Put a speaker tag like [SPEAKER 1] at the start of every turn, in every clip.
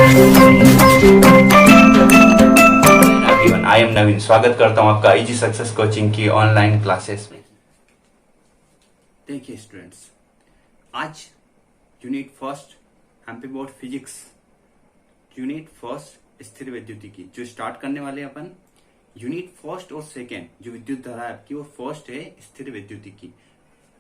[SPEAKER 1] I am नवीन, स्वागत करता हूं आपका इजी सक्सेस कोचिंग की ऑनलाइन क्लासेस में। देखिए स्टूडेंट्स, आज unit first MP board physics unit first स्थिर विद्युतिकी जो स्टार्ट करने वाले हैं अपन। यूनिट फर्स्ट और सेकेंड जो विद्युत धारा है आपकी वो फर्स्ट है स्थिर विद्युतिकी।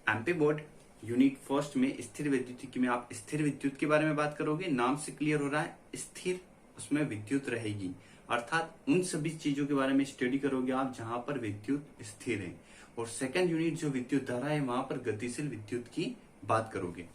[SPEAKER 1] एमपी बोर्ड यूनिट फर्स्ट में स्थिर विद्युतिकी में आप स्थिर विद्युत के बारे में बात करोगे। नाम से क्लियर हो रहा है, स्थिर, उसमें विद्युत रहेगी, अर्थात उन सभी चीजों के बारे में स्टडी करोगे आप जहां पर विद्युत स्थिर है। और सेकंड यूनिट जो विद्युत धारा है वहां पर गतिशील विद्युत की बात करोगे।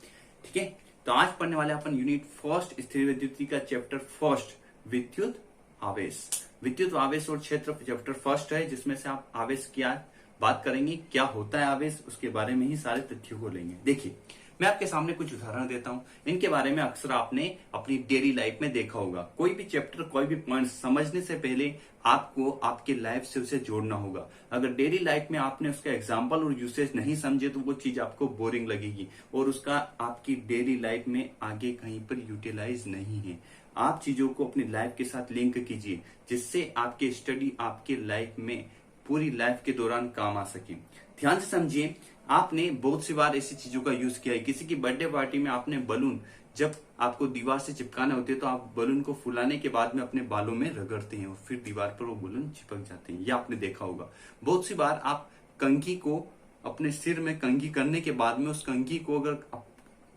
[SPEAKER 1] ठीक है, तो आज पढ़ने वाले अपन यूनिट फर्स्ट स्थिर विद्युत का चैप्टर फर्स्ट विद्युत आवेश। विद्युत आवेश और क्षेत्र चैप्टर फर्स्ट है, जिसमें से आप आवेश क्या बात करेंगे, क्या होता है आवेश, उसके बारे में ही सारे तथ्यों को लेंगे। देखिए, मैं आपके सामने कुछ उदाहरण देता हूं, इनके बारे में अक्सर आपने अपनी डेली लाइफ में देखा होगा। कोई भी चैप्टर, कोई भी पॉइंट समझने से पहले आपको आपके लाइफ से उसे जोड़ना होगा। अगर डेली लाइफ में आपने उसका एग्जाम्पल और यूसेज नहीं समझे तो वो चीज आपको बोरिंग लगेगी और उसका आपकी डेली लाइफ में आगे कहीं पर यूटिलाइज नहीं है। आप चीजों को अपनी लाइफ के साथ लिंक कीजिए, जिससे आपकी स्टडी आपके लाइफ में पूरी लाइफ के दौरान काम आ सके। ध्यान से समझिए, आपने बहुत सी बार ऐसी चीजों का यूज किया है। किसी की बर्थडे पार्टी में आपने बलून जब आपको दीवार से चिपकाने होते हैं तो आप बलून को फुलाने के बाद में अपने बालों में रगड़ते हैं और फिर दीवार पर वो बलून चिपक जाते हैं, यह आपने देखा होगा। बहुत सी बार आप कंघी को अपने सिर में कंघी करने के बाद में उस कंघी को अगर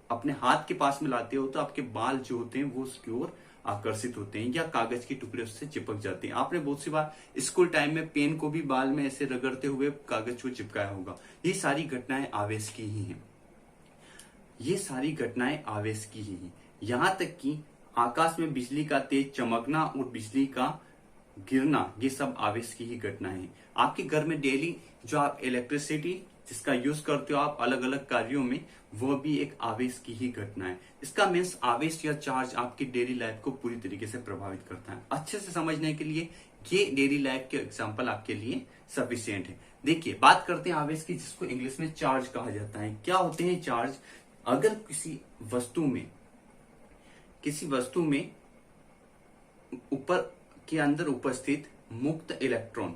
[SPEAKER 1] अपने हाथ के पास में लाते हो तो आपके बाल जो होते हैं वो उसकी ओर आकर्षित होते हैं या कागज के टुकड़े उससे चिपक जाते हैं। आपने बहुत सी बार स्कूल टाइम में पेन को भी बाल में ऐसे रगड़ते हुए कागज को चिपकाया होगा। ये सारी घटनाएं आवेश की ही हैं। ये सारी घटनाएं आवेश की ही हैं। यहां तक कि आकाश में बिजली का तेज चमकना और बिजली का गिरना, ये सब आवेश की ही घटनाएं हैं। आपके घर में डेली जो आप इलेक्ट्रिसिटी जिसका यूज करते हो आप अलग अलग कार्यों में, वह भी एक आवेश की ही घटना है। इसका मीन्स आवेश या चार्ज आपकी डेली लाइफ को पूरी तरीके से प्रभावित करता है। अच्छे से समझने के लिए ये डेली लाइफ के एग्जांपल आपके लिए सफिशिएंट है। देखिए, बात करते हैं आवेश की, जिसको इंग्लिश में चार्ज कहा जाता है। क्या होते हैं चार्ज? अगर किसी वस्तु में ऊपर के अंदर उपस्थित मुक्त इलेक्ट्रॉन,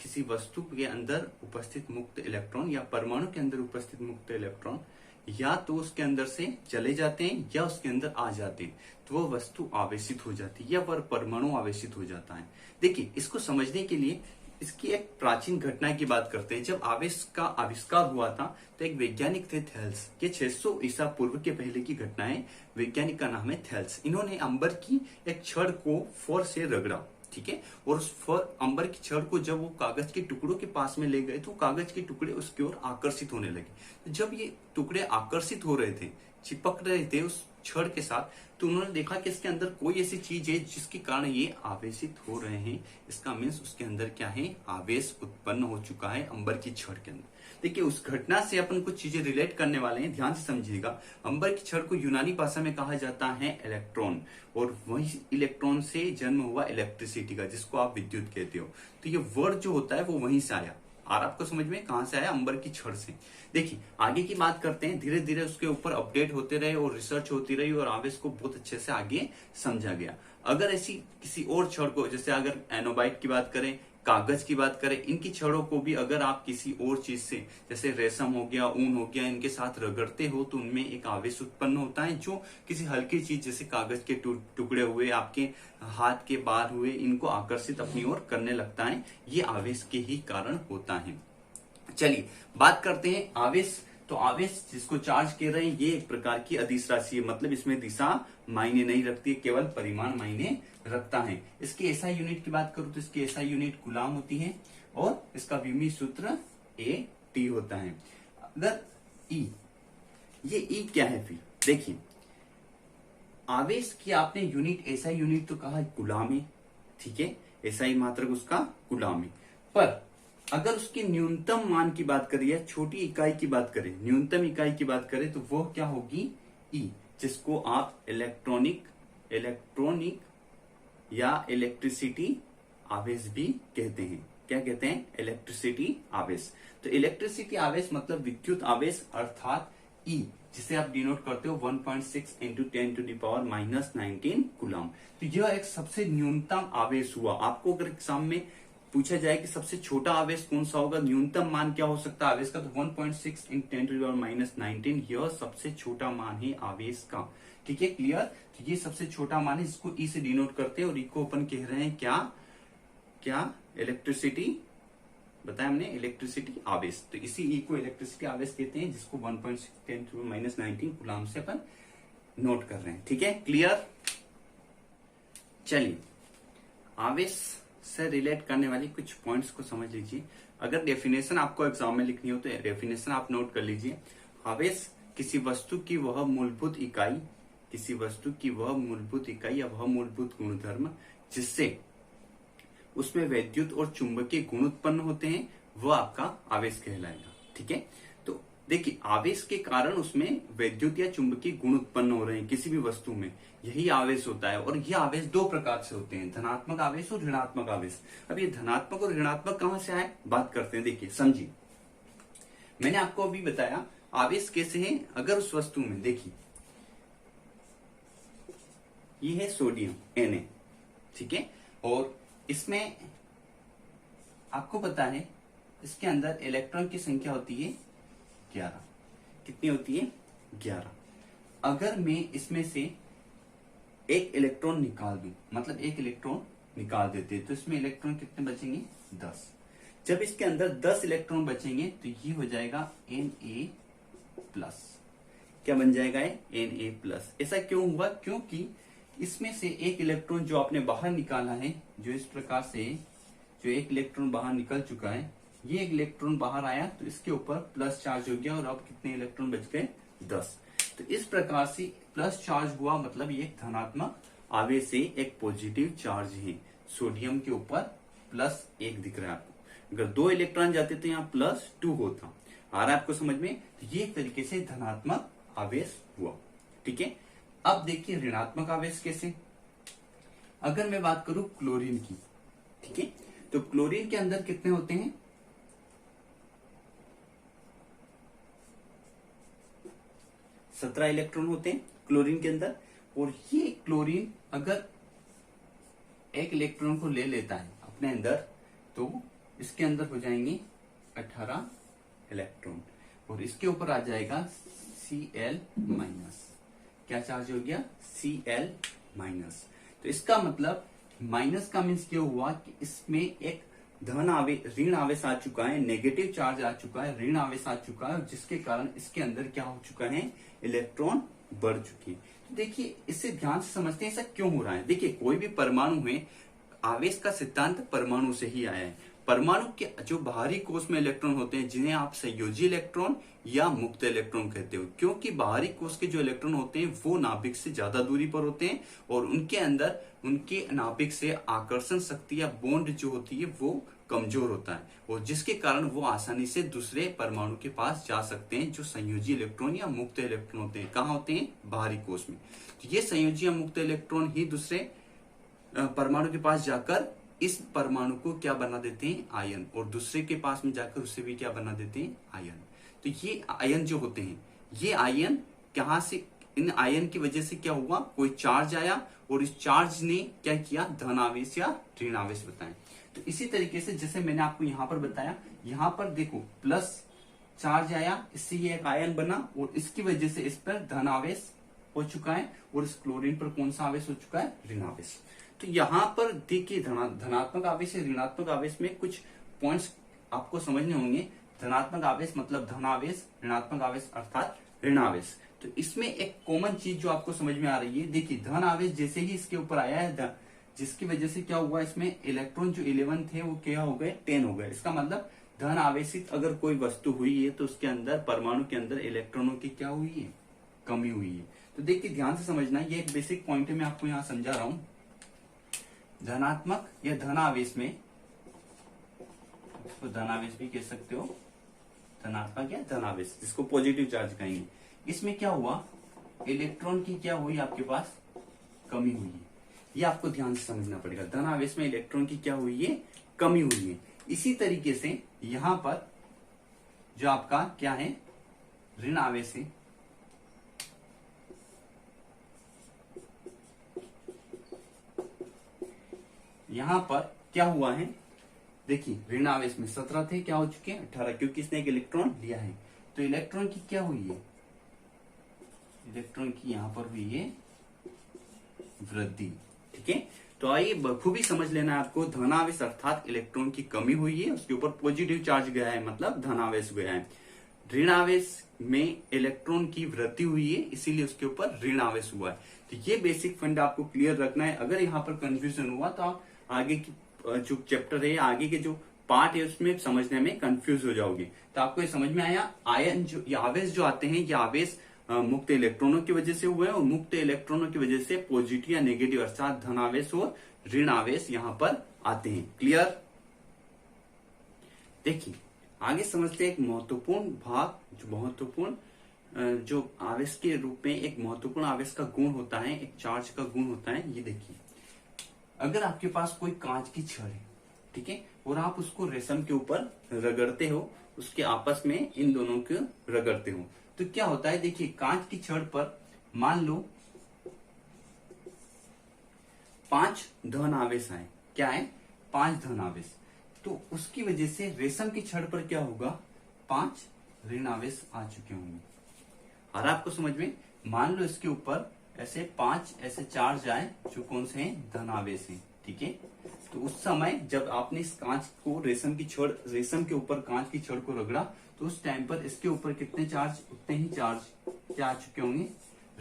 [SPEAKER 1] किसी वस्तु के अंदर उपस्थित मुक्त इलेक्ट्रॉन या परमाणु के अंदर उपस्थित मुक्त इलेक्ट्रॉन या तो उसके अंदर से चले जाते हैं या उसके अंदर आ जाते हैं, तो वह वस्तु आवेशित हो जाती है या वह परमाणु आवेशित हो जाता है। देखिए, इसको समझने के लिए इसकी एक प्राचीन घटना की बात करते हैं। जब आवेश का आविष्कार हुआ था तो एक वैज्ञानिक थे थेल्स। ये 600 ईसा पूर्व के पहले की घटना है। वैज्ञानिक का नाम है थेल्स। इन्होंने अंबर की एक छड़ को फोर्स से रगड़ा, ठीक है, और उस अंबर की छड़ को जब वो कागज के टुकड़ों के पास में ले गए तो कागज के टुकड़े उसकी ओर आकर्षित होने लगे। तो जब ये टुकड़े आकर्षित हो रहे थे, चिपक रहे थे उस छड़ के साथ, तो उन्होंने देखा कि इसके अंदर कोई ऐसी चीज है जिसके कारण ये आवेशित हो रहे हैं। इसका मीन्स उसके अंदर क्या है, आवेश उत्पन्न हो चुका है अंबर की छड़ के अंदर। देखिए, उस घटना से अपन कुछ चीजें रिलेट करने वाले हैं, ध्यान से समझिएगा। अंबर की छड़ को यूनानी भाषा में कहा जाता है इलेक्ट्रॉन, और वही इलेक्ट्रॉन से जन्म हुआ इलेक्ट्रिसिटी का, जिसको आप विद्युत कहते हो। तो ये वर्ड जो होता है वो वहीं से आया। और आपको समझ में कहां से आया? अंबर की छड़ से। देखिए, आगे की बात करते हैं। धीरे धीरे उसके ऊपर अपडेट होते रहे और रिसर्च होती रही और आवेश को बहुत अच्छे से आगे समझा गया। अगर ऐसी किसी और छड़ को, जैसे अगर एनोबाइट की बात करें, कागज की बात करें, इनकी छड़ों को भी अगर आप किसी और चीज से, जैसे रेशम हो गया, ऊन हो गया, इनके साथ रगड़ते हो तो उनमें एक आवेश उत्पन्न होता है, जो किसी हल्की चीज जैसे कागज के टुकड़े हुए, आपके हाथ के बाल हुए, इनको आकर्षित अपनी ओर करने लगता है। ये आवेश के ही कारण होता है। चलिए बात करते हैं आवेश। तो आवेश जिसको चार्ज कह रहे हैं, ये एक प्रकार की अदिश राशि है। मतलब इसमें दिशा मायने नहीं रखती, केवल परिमाण मायने रखता है। इसकी एसआई यूनिट की बात करूं तो इसकी एसआई यूनिट कूलाम होती है और इसका विमी सूत्र AT होता है। अगर E, ये E क्या है फिर? देखिए, आवेश की आपने यूनिट, एसआई यूनिट तो कहा कूलाम है, ठीक है, एसआई मात्रक उसका कूलाम है। पर अगर उसके न्यूनतम मान की बात करें या छोटी इकाई की बात करें, न्यूनतम इकाई की बात करें, तो वह क्या होगी? E, जिसको आप इलेक्ट्रॉनिक या इलेक्ट्रिसिटी आवेश भी कहते हैं। क्या कहते हैं? इलेक्ट्रिसिटी आवेश। तो इलेक्ट्रिसिटी आवेश मतलब विद्युत आवेश, अर्थात E, जिसे आप डिनोट करते हो 1.6 इंटू 10⁻⁻19 कूलम। तो यह एक सबसे न्यूनतम आवेश हुआ। आपको अगर एग्जाम में पूछा जाए कि सबसे छोटा आवेश कौन सा होगा, न्यूनतम मान क्या हो सकता है आवेश का, तो 1.6 इंटू 10⁻19 यह सबसे छोटा मान है आवेश का। ठीक है, क्लियर। तो ये सबसे छोटा मान है, जिसको ई से डिनोट करते हैं और ई को अपन कह रहे हैं क्या, क्या, इलेक्ट्रिसिटी, बताया हमने, इलेक्ट्रिसिटी आवेश। तो इसी ई को इलेक्ट्रिसिटी आवेश कहते हैं, जिसको 1.6 10⁻19 कूलम से अपन नोट कर रहे हैं। ठीक है, क्लियर। चलिए आवेश से रिलेट करने वाली कुछ पॉइंट्स को समझ लीजिए। अगर डेफिनेशन आपको एग्जाम में लिखनी हो तो डेफिनेशन आप नोट कर लीजिए। आवेश किसी वस्तु की वह मूलभूत इकाई, किसी वस्तु की वह मूलभूत इकाई या वह मूलभूत गुणधर्म जिससे उसमें वैद्युत और चुंबकीय गुण उत्पन्न होते हैं, वह आपका आवेश कहलाएगा। ठीक है, तो देखिए आवेश के कारण उसमें वैद्युत या चुंबकीय गुण उत्पन्न हो रहे हैं किसी भी वस्तु में, यही आवेश होता है। और यह आवेश दो प्रकार से होते हैं, धनात्मक आवेश और ऋणात्मक आवेश। अब ये धनात्मक और ऋणात्मक कहां से आए, बात करते हैं। देखिए समझिए, मैंने आपको अभी बताया आवेश कैसे है। अगर उस वस्तु में देखिए, ये है सोडियम Na, ठीक है, और इसमें आपको पता है इसके अंदर इलेक्ट्रॉन की संख्या होती है 11। कितनी होती है, 11। अगर मैं इसमें से एक इलेक्ट्रॉन निकाल दूं, मतलब एक इलेक्ट्रॉन निकाल देते, तो इसमें इलेक्ट्रॉन कितने बचेंगे, 10। जब इसके अंदर 10 इलेक्ट्रॉन बचेंगे तो ये हो जाएगा Na+। क्या बन जाएगा Na+। ऐसा क्यों हुआ, क्योंकि इसमें से एक इलेक्ट्रॉन जो आपने बाहर निकाला है, जो इस प्रकार से जो एक इलेक्ट्रॉन बाहर निकल चुका है, ये एक इलेक्ट्रॉन बाहर आया तो इसके ऊपर प्लस चार्ज हो गया और अब कितने इलेक्ट्रॉन बच गए, 10। तो इस प्रकार से प्लस चार्ज हुआ, मतलब ये एक धनात्मक आवेश से एक पॉजिटिव चार्ज है। सोडियम के ऊपर +1 दिख रहा है आपको। अगर 2 इलेक्ट्रॉन जाते तो यहाँ +2 होता। आ रहा है आपको समझ में। तो ये एक तरीके से धनात्मक आवेश हुआ। ठीक है, अब देखिए ऋणात्मक आवेश कैसे। अगर मैं बात करूं क्लोरीन की, ठीक है, तो क्लोरीन के अंदर कितने होते हैं, 17 इलेक्ट्रॉन होते हैं क्लोरीन के अंदर। और ये क्लोरीन अगर एक इलेक्ट्रॉन को ले लेता है अपने अंदर, तो इसके अंदर हो जाएंगे 18 इलेक्ट्रॉन और इसके ऊपर आ जाएगा Cl-। क्या चार्ज हो गया, Cl-। तो इसका मतलब माइनस का मीन्स क्या हुआ कि इसमें एक धन आवेश, ऋण आवेश आ चुका है, नेगेटिव चार्ज आ चुका है, ऋण आवेश आ चुका है, जिसके कारण इसके अंदर क्या हो चुका है, इलेक्ट्रॉन बढ़ चुके हैं। तो देखिए इससे ध्यान से समझते हैं ऐसा क्यों हो रहा है। देखिए कोई भी परमाणु में आवेश का सिद्धांत परमाणु से ही आया है। परमाणु के जो बाहरी कोश में इलेक्ट्रॉन होते हैं, जिन्हें आप संयोजी इलेक्ट्रॉन या मुक्त इलेक्ट्रॉन कहते हो, क्योंकि बाहरी कोश के जो इलेक्ट्रॉन होते हैं वो नाभिक से ज्यादा दूरी पर होते हैं और उनके अंदर उनके नाभिक से आकर्षण शक्ति या बॉन्ड जो होती है वो कमजोर होता है, और जिसके कारण वो आसानी से दूसरे परमाणु के पास जा सकते हैं, जो संयोजी इलेक्ट्रॉन या मुक्त इलेक्ट्रॉन होते हैं। कहाँ होते हैं, बाहरी कोश में। तो ये संयोजी या मुक्त इलेक्ट्रॉन ही दूसरे परमाणु के पास जाकर इस परमाणु को क्या बना देते हैं, आयन, और दूसरे के पास में जाकर उससे भी क्या बना देते हैं, आयन। तो ये आयन जो होते हैं, ये आयन कहां से, इन आयन की वजह से क्या हुआ, कोई चार्ज आया और इस चार्ज ने क्या किया, धन आवेश या ऋण आवेश बताएं। तो इसी तरीके से जैसे मैंने आपको यहां पर बताया, यहां पर देखो प्लस चार्ज आया, इससे ये एक आयन बना और इसकी वजह से इस पर धन आवेश हो चुका है और इस क्लोरीन पर कौन सा आवेश हो चुका है, ऋण आवेश। तो यहां पर देखिए धनात्मक आवेश या ऋणात्मक आवेश में कुछ पॉइंट्स आपको समझने होंगे। धनात्मक आवेश मतलब धन आवेश, ऋणात्मक आवेश अर्थात ऋण आवेश। तो इसमें एक कॉमन चीज जो आपको समझ में आ रही है, देखिए धन आवेश जैसे ही इसके ऊपर आया है, जिसकी वजह से क्या हुआ, इसमें इलेक्ट्रॉन जो 11 थे वो क्या हो गए, 10 हो गए। इसका मतलब धन आवेशित अगर कोई वस्तु हुई है तो उसके अंदर, परमाणु के अंदर इलेक्ट्रॉनों की क्या हुई है, कमी हुई है। तो देखिए ध्यान से समझना, ये एक बेसिक पॉइंट है, मैं आपको यहाँ समझा रहा हूं। धनात्मक या धन आवेश में, इसको धन आवेश भी कह सकते हो, धनात्मक या धन आवेश, जिसको पॉजिटिव चार्ज कहेंगे। इसमें क्या हुआ, इलेक्ट्रॉन की क्या हुई, आपके पास कमी हुई है। ये आपको ध्यान से समझना पड़ेगा। धन आवेश में इलेक्ट्रॉन की क्या हुई है, कमी हुई है। इसी तरीके से यहां पर जो आपका क्या है, ऋण आवेश है, यहाँ पर क्या हुआ है, देखिए ऋण आवेश में 17 थे, क्या हो चुके हैं 18, क्योंकि इसने एक इलेक्ट्रॉन लिया है। तो इलेक्ट्रॉन की क्या हुई है, इलेक्ट्रॉन की यहाँ पर हुई है वृद्धि। ठीक है, तो आइए बखूबी समझ लेना है आपको। धनावेश अर्थात इलेक्ट्रॉन की कमी हुई है, उसके ऊपर पॉजिटिव चार्ज गया है, मतलब धनावेश गया है। ऋण आवेश में इलेक्ट्रॉन की वृद्धि हुई है, इसीलिए उसके ऊपर ऋण आवेश हुआ है। तो ये बेसिक फंड आपको क्लियर रखना है। अगर यहाँ पर कंफ्यूजन हुआ तो आप आगे की जो चैप्टर है, आगे के जो पार्ट है उसमें समझने में कंफ्यूज हो जाओगे। तो आपको ये समझ में आया, आयन जो ये आवेश जो आते हैं, ये आवेश मुक्त इलेक्ट्रॉनों की वजह से हुए हैं, और मुक्त इलेक्ट्रॉनों की वजह से पॉजिटिव या नेगेटिव अर्थात धनावेश और ऋण आवेश यहां पर आते हैं। क्लियर। देखिए आगे समझते हैं एक महत्वपूर्ण भाग, जो महत्वपूर्ण जो आवेश के रूप में एक महत्वपूर्ण आवेश का गुण होता है, एक चार्ज का गुण होता है। ये देखिए, अगर आपके पास कोई कांच की छड़ है, ठीक है, और आप उसको रेशम के ऊपर रगड़ते हो, उसके आपस में इन दोनों को रगड़ते हो, तो क्या होता है, देखिए कांच की छड़ पर मान लो 5 धन आवेश आए। क्या है, 5 धन आवेश। तो उसकी वजह से रेशम की छड़ पर क्या होगा, 5 ऋण आवेश आ चुके होंगे। और आपको समझ में, मान लो इसके ऊपर ऐसे 5 ऐसे चार्ज आए जो कौन से हैं, धन आवेश हैं। ठीक है, तो उस समय जब आपने इस कांच को रेशम के ऊपर कांच की छड़ को रगड़ा, तो उस टाइम पर इसके ऊपर कितने चार्ज, उतने ही चार्ज क्या आ चुके होंगे,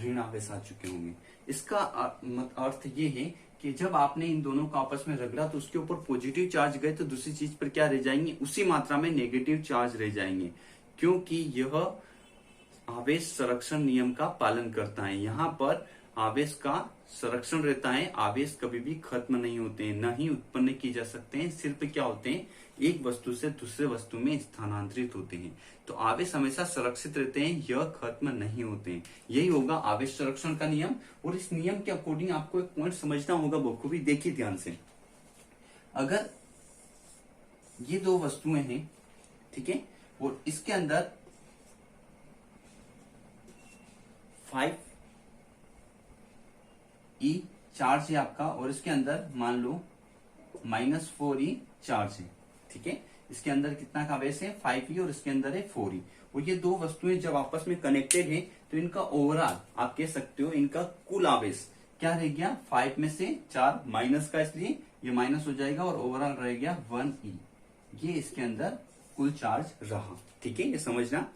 [SPEAKER 1] ऋण आवेश आ चुके होंगे। इसका अर्थ ये है कि जब आपने इन दोनों को आपस में रगड़ा तो उसके ऊपर पॉजिटिव चार्ज गए, तो दूसरी चीज पर क्या रह जाएंगे, उसी मात्रा में नेगेटिव चार्ज रह जाएंगे, क्योंकि यह आवेश संरक्षण नियम का पालन करता है। यहाँ पर आवेश का संरक्षण रहता है, आवेश कभी भी खत्म नहीं होते हैं, न ही उत्पन्न किए जा सकते हैं, सिर्फ क्या होते हैं, एक वस्तु से दूसरे वस्तु में स्थानांतरित होते हैं। तो आवेश हमेशा सुरक्षित रहते हैं, यह खत्म नहीं होते हैं। यही होगा आवेश संरक्षण का नियम। और इस नियम के अकॉर्डिंग आपको एक पॉइंट समझना होगा बखूबी, देखिए ध्यान से। अगर ये 2 वस्तुएं हैं, ठीक है, और इसके अंदर 5 ई चार्ज है आपका, और इसके अंदर मान लो -4 ई चार्ज है। ठीक है, इसके अंदर कितना का आवेश है, 5 ई, और इसके अंदर है 4 ई। और ये 2 वस्तुएं जब आपस में कनेक्टेड है, तो इनका ओवरऑल आप कह सकते हो, इनका कुल आवेश क्या रह गया, 5 में से 4 माइनस का, इसलिए ये माइनस हो जाएगा, और ओवरऑल रह गया 1 ई। ये इसके अंदर कुल चार्ज रहा। ठीक है, ये समझना।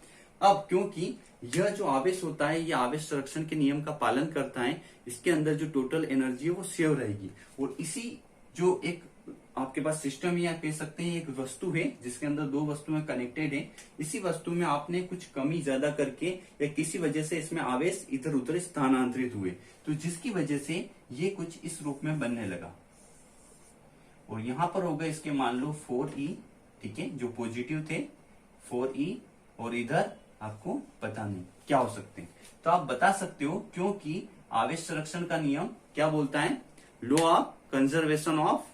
[SPEAKER 1] अब क्योंकि यह जो आवेश होता है, ये आवेश संरक्षण के नियम का पालन करता है, इसके अंदर जो टोटल एनर्जी है वो सेव रहेगी। और इसी जो एक आपके पास सिस्टम, या कह सकते हैं एक वस्तु है जिसके अंदर 2 वस्तुएं कनेक्टेड है, इसी वस्तु में आपने कुछ कमी ज्यादा करके या किसी वजह से इसमें आवेश इधर उधर स्थानांतरित हुए, तो जिसकी वजह से ये कुछ इस रूप में बनने लगा। और यहां पर होगा इसके मान लो 4 ई, ठीक है, जो पॉजिटिव थे 4 ई, और इधर आपको पता नहीं क्या हो सकते हैं। तो आप बता सकते हो, क्योंकि आवेश संरक्षण का नियम क्या बोलता है, law of conservation of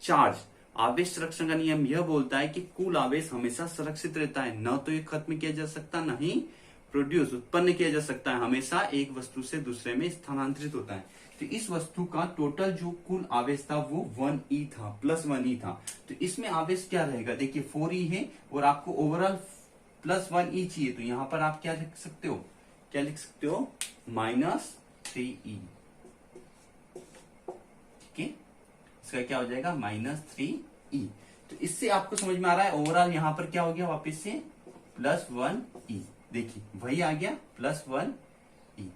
[SPEAKER 1] charge. आवेश संरक्षण का नियम यह बोलता है कि कुल आवेश हमेशा सुरक्षित रहता है, न तो ये खत्म किया जा सकता, न ही प्रोड्यूस उत्पन्न किया जा सकता है, हमेशा एक वस्तु से दूसरे में स्थानांतरित होता है। तो इस वस्तु का टोटल जो कुल आवेश था वो 1 ई था, +1 ई था। तो इसमें आवेश क्या रहेगा, देखिए 4 ई है, और आपको ओवरऑल +1 ई चाहिए, तो यहां पर आप क्या लिख सकते हो, -3 ई। ठीक है, इसका क्या हो जाएगा, -3 ई। तो इससे आपको समझ में आ रहा है, ओवरऑल यहां पर क्या हो गया, वापस से +1 ई। देखिए वही आ गया +1 ई।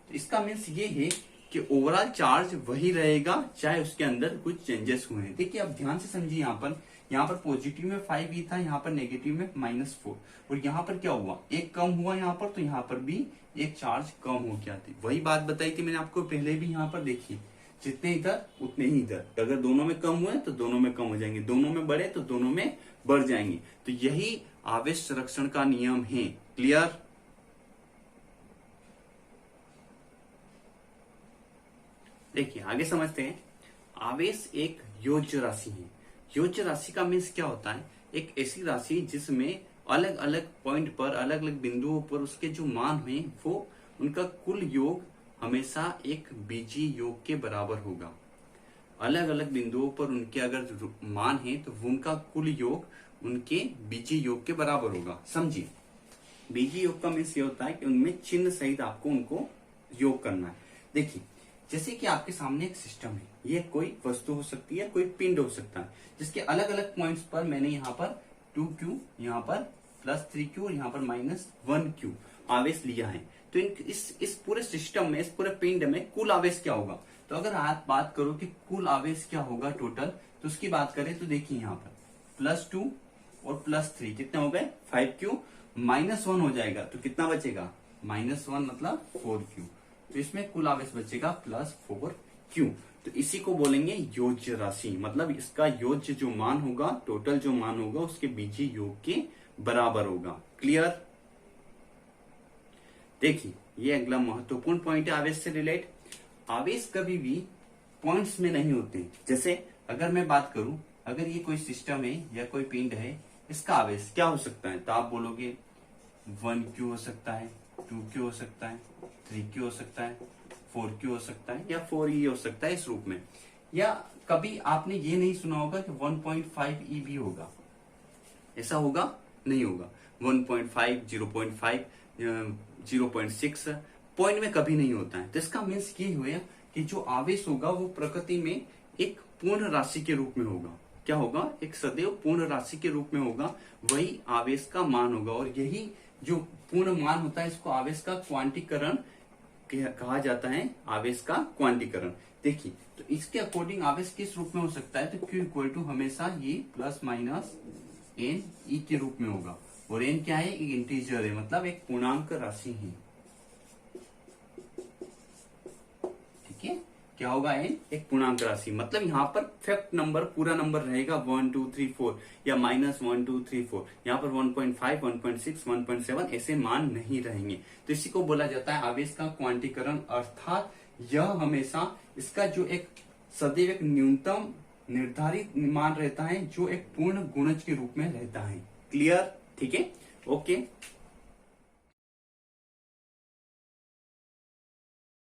[SPEAKER 1] तो इसका मीन्स ये है कि ओवरऑल चार्ज वही रहेगा, चाहे उसके अंदर कुछ चेंजेस हुए हैं। देखिए अब ध्यान से समझिए, यहाँ पर पॉजिटिव में 5 ई था, यहाँ पर नेगेटिव में -4, और यहाँ पर क्या हुआ, एक कम हुआ यहाँ पर, तो यहाँ पर भी एक चार्ज कम हो गया थी। वही बात बताई थी मैंने आपको पहले भी। यहाँ पर देखिए, जितने इधर उतने ही इधर, अगर दोनों में कम हुए तो दोनों में कम हो जाएंगे, दोनों में बढ़े तो दोनों में बढ़ जाएंगे। तो यही आवेश संरक्षण का नियम है। क्लियर। देखिए आगे समझते हैं। आवेश एक योज्य राशि है। योज्य राशि का मीन्स क्या होता है, एक ऐसी राशि जिसमें अलग अलग पॉइंट पर, अलग अलग बिंदुओं पर उसके जो मान हुए वो उनका कुल योग हमेशा एक बीजीय योग के बराबर होगा। अलग अलग बिंदुओं पर उनके अगर मान है तो उनका कुल योग उनके बीजीय योग के बराबर होगा। समझिए, बीजीय योग का मीन्स ये होता है कि उनमें चिन्ह सहित आपको उनको योग करना है। देखिए, जैसे कि आपके सामने एक सिस्टम है, ये कोई वस्तु हो सकती है, कोई पिंड हो सकता है, जिसके अलग अलग पॉइंट्स पर मैंने यहाँ पर 2q, यहाँ पर +3q और यहाँ पर -1q आवेश लिया है। तो इस पूरे सिस्टम में, इस पूरे पिंड में कुल आवेश क्या होगा? तो अगर आप बात करो कि कुल आवेश क्या होगा टोटल, तो उसकी बात करें तो देखिए यहाँ पर +2 और +3 कितने हो गए? 5q, -1 हो जाएगा तो कितना बचेगा? -1 मतलब 4q। तो इसमें कुल आवेश बचेगा +4q। तो इसी को बोलेंगे योज्य राशि, मतलब इसका योज्य जो मान होगा, टोटल जो मान होगा उसके बीजीय योग के बराबर होगा। क्लियर? देखिए, ये अगला महत्वपूर्ण पॉइंट है आवेश से रिलेट। आवेश कभी भी पॉइंट्स में नहीं होते। जैसे अगर मैं बात करूं, अगर ये कोई सिस्टम है या कोई पिंड है, इसका आवेश क्या हो सकता है? तो आप बोलोगे 1q हो सकता है, 2q हो सकता है, 3q हो सकता है, 4q हो सकता है या 4e हो सकता है इस रूप में। या कभी आपने ये नहीं सुना होगा कि 1.5e भी होगा, ऐसा होगा? नहीं होगा। 1.5, 0.5, 0.6 पॉइंट में कभी नहीं होता है। तो इसका मीन्स ये हुआ कि जो आवेश होगा वो प्रकृति में एक पूर्ण राशि के रूप में होगा। क्या होगा? एक सदैव पूर्ण राशि के रूप में होगा, वही आवेश का मान होगा। और यही जो पूर्ण मान होता है, इसको आवेश का क्वांटीकरण कहा जाता है, आवेश का क्वांटीकरण। देखिए, तो इसके अकॉर्डिंग आवेश किस रूप में हो सकता है? तो Q हमेशा ये ±n e के रूप में होगा। और n क्या है? एक इंटीजर है, मतलब एक पूर्णांक राशि है। ठीक है, क्या होगा? n एक पूर्णांक राशि, मतलब यहाँ पर फैक्ट नंबर, पूरा नंबर रहेगा 1 2 3 4 या -1 2 3 4। यहाँ पर 1.5, 1.6, 1.7 ऐसे मान नहीं रहेंगे। तो इसी को बोला जाता है आवेश का क्वांटीकरण, अर्थात यह हमेशा इसका जो एक सदैव एक न्यूनतम निर्धारित मान रहता है, जो एक पूर्ण गुणज के रूप में रहता है। क्लियर? ठीक है, ओके।